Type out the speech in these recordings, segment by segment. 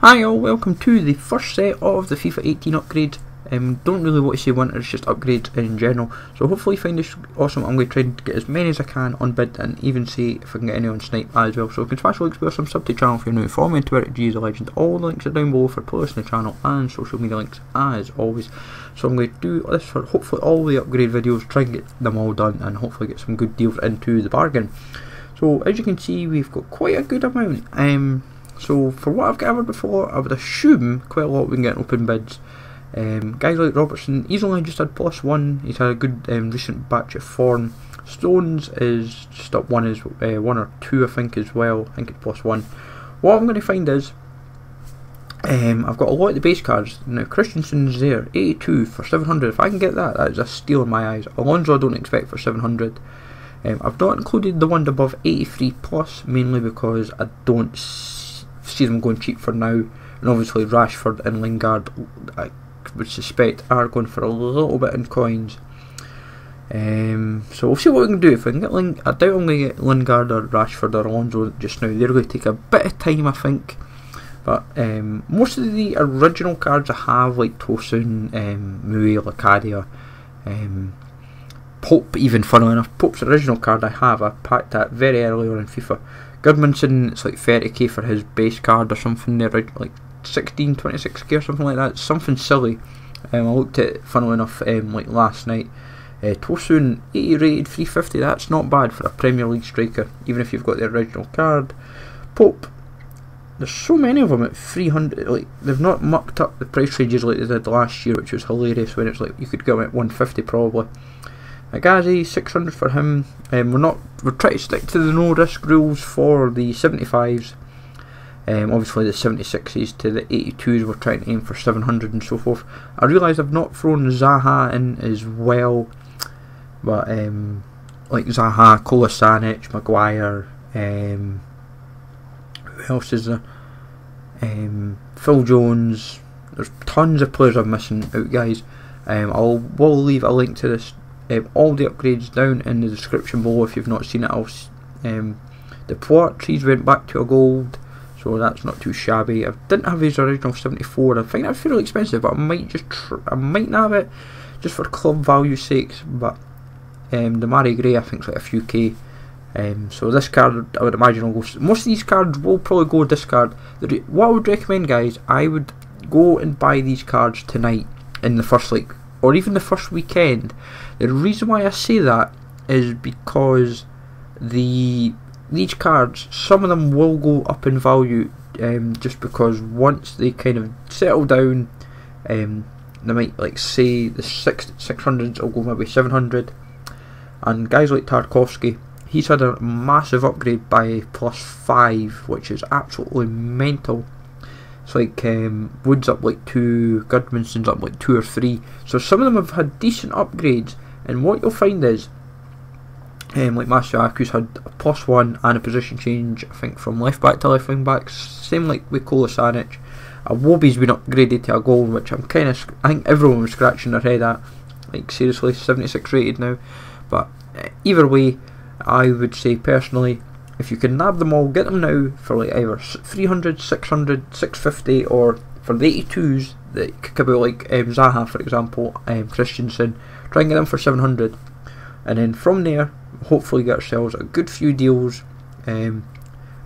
Hi all, welcome to the first set of the FIFA 18 upgrade. Don't really want to say winter, it's just upgrades in general. So hopefully you find this awesome. I'm going to try and get as many as I can on bid and even see if I can get any on snipe as well. So you can smash the links below, some sub to the channel if you're new. Follow me on Twitter at GZLegend. All the links are down below for playlists on the channel and social media links as always. So I'm going to do this for hopefully all the upgrade videos, try and get them all done and hopefully get some good deals into the bargain. So as you can see, we've got quite a good amount. So for what I've gathered before, I would assume quite a lot we can get in open bids. Guys like Robertson, he's only just had +1. He's had a good recent batch of form. Stones is just up 1 or 2 I think as well. I think it's +1. What I'm going to find is I've got a lot of the base cards. Now Christensen's there, 82 for 700. If I can get that, that is a steal in my eyes. Alonso I don't expect for 700. I've not included the ones above 83 plus, mainly because I don't see them going cheap for now, and obviously Rashford and Lingard I would suspect are going for a little bit in coins. So we'll see what we can do. If I can get I doubt I'm going to get Lingard or Rashford or Alonso just now. They're going to take a bit of time I think, but most of the original cards I have, like Tosun, Mue, Lacadia, Pope, even funnily enough, Pope's original card I packed that very early on in FIFA. Goodmanson, it's like 30k for his base card or something there, like 16, 26k or something like that. It's something silly. I looked at it funnily enough like last night. Tosun, 80 rated, 350, that's not bad for a Premier League striker, even if you've got the original card. Pope, there's so many of them at 300, like they've not mucked up the price ranges like they did last year, which was hilarious when it's like you could get them at 150 probably. Agazi, 600 for him. We're trying to stick to the no risk rules for the 75s. Obviously the 76s to the 82s we're trying to aim for 700 and so forth. I realise I've not thrown Zaha in as well, but like Zaha, Kolasanic, Maguire, who else is there? Phil Jones. There's tons of players I'm missing out, guys. Will leave a link to this. All the upgrades down in the description below if you've not seen it. The Poitras went back to a gold, so that's not too shabby. I didn't have his original 74. I think that's fairly expensive, but I might have it just for club value sakes. But the Mari Gray I think is like a few K. So this card I would imagine will go. Most of these cards will probably go discard. What I would recommend, guys, I would go and buy these cards tonight in the first or even the first weekend. The reason why I say that is because these cards, some of them will go up in value, just because once they kind of settle down, they might, like say the 600s will go maybe 700, and guys like Tarkovsky, he's had a massive upgrade by +5, which is absolutely mental. It's like Wood's up like 2, Goodmanson's up like 2 or 3. So some of them have had decent upgrades, and what you'll find is, like Masuaku's had a +1 and a position change, I think from left back to left wing back. Same like with Kolasanic. Iwobi's been upgraded to a gold, which I think everyone was scratching their head at. Like seriously, 76 rated now. But either way, I would say personally, if you can nab them all, get them now for like either 300, 600, 650, or for the 82s that could be like Zaha for example, Christensen, try and get them for 700, and then from there hopefully get ourselves a good few deals. And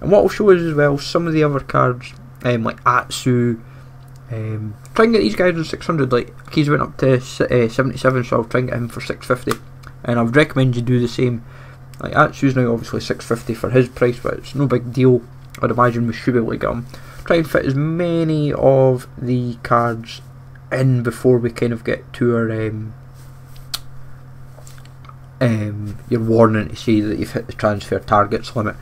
what I'll show is as well some of the other cards, like Atsu. Try and get these guys on 600, like he's went up to 77, so I'll try and get him for 650, and I would recommend you do the same. Like Atsu's now obviously 650 for his price, but it's no big deal. I'd imagine we should be able to get him. Try and fit as many of the cards in before we kind of get to your warning to say that you've hit the transfer targets limit.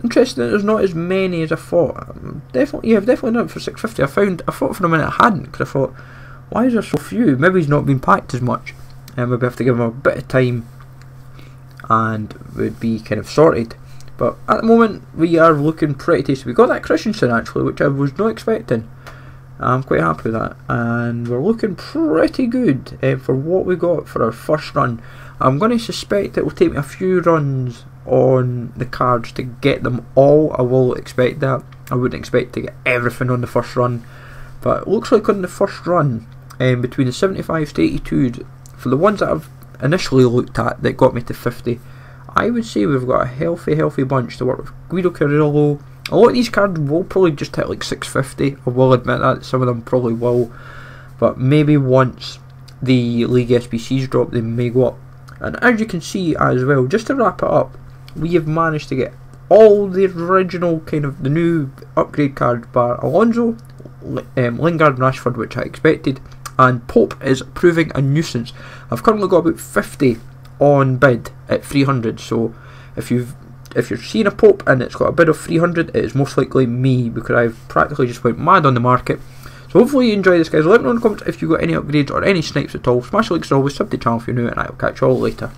Interesting that there's not as many as I thought. I've definitely done it for 650. I thought for a minute I hadn't, because I thought, why is there so few? Maybe he's not been packed as much, and maybe have to give him a bit of time and would be kind of sorted. But at the moment we are looking pretty tasty. We got that Christensen actually, which I was not expecting. I'm quite happy with that, and we're looking pretty good for what we got for our first run. I'm going to suspect it will take me a few runs on the cards to get them all. I will expect that. I wouldn't expect to get everything on the first run, but it looks like on the first run, between the 75s to 82s, for the ones that I've initially looked at that got me to 50, I would say we've got a healthy bunch to work with. Guido Carrillo. A lot of these cards will probably just hit like 650. I will admit that some of them probably will, but maybe once the League SBCs drop, they may go up. And as you can see as well, just to wrap it up, we have managed to get all the original kind of the new upgrade cards, bar Alonso, Lingard and Rashford, which I expected, and Pope is proving a nuisance. I've currently got about 50 on bid at 300, so if you're seeing a Pope and it's got a bid of 300, it is most likely me, because I've practically just went mad on the market. So hopefully you enjoy this, guys. Let me know in the comments if you've got any upgrades or any snipes at all. Smash the likes as always, sub to the channel if you're new, and I'll catch you all later.